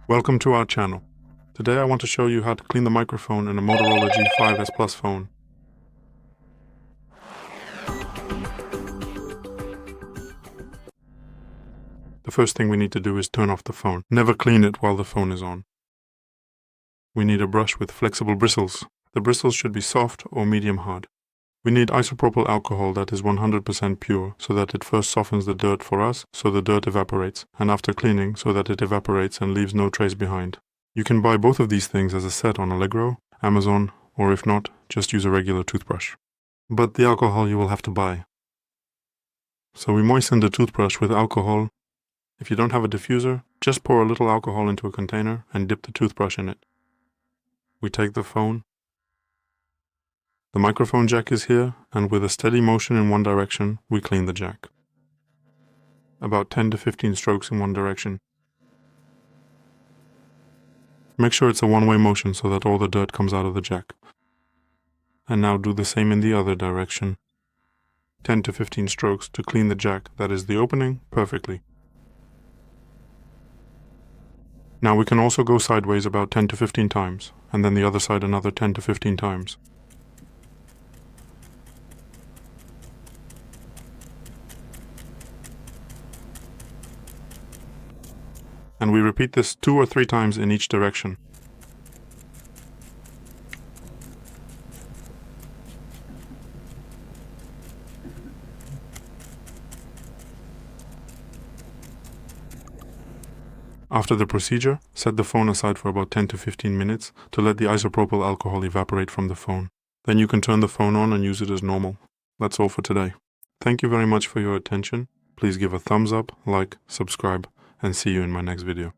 Welcome to our channel. Today I want to show you how to clean the microphone in a Motorola G5S Plus phone. The first thing we need to do is turn off the phone. Never clean it while the phone is on. We need a brush with flexible bristles. The bristles should be soft or medium hard. We need isopropyl alcohol that is 100% pure, so that it first softens the dirt for us, so the dirt evaporates, and after cleaning, so that it evaporates and leaves no trace behind. You can buy both of these things as a set on Allegro, Amazon, or if not, just use a regular toothbrush. But the alcohol you will have to buy. So we moisten the toothbrush with alcohol. If you don't have a diffuser, just pour a little alcohol into a container and dip the toothbrush in it. We take the phone. The microphone jack is here, and with a steady motion in one direction, we clean the jack. About 10 to 15 strokes in one direction. Make sure it's a one-way motion so that all the dirt comes out of the jack. And now do the same in the other direction. 10 to 15 strokes to clean the jack, that is the opening, perfectly. Now we can also go sideways about 10 to 15 times, and then the other side another 10 to 15 times. And we repeat this 2 or 3 times in each direction. After the procedure, set the phone aside for about 10 to 15 minutes to let the isopropyl alcohol evaporate from the phone. Then you can turn the phone on and use it as normal. That's all for today. Thank you very much for your attention. Please give a thumbs up, like, subscribe, and see you in my next video.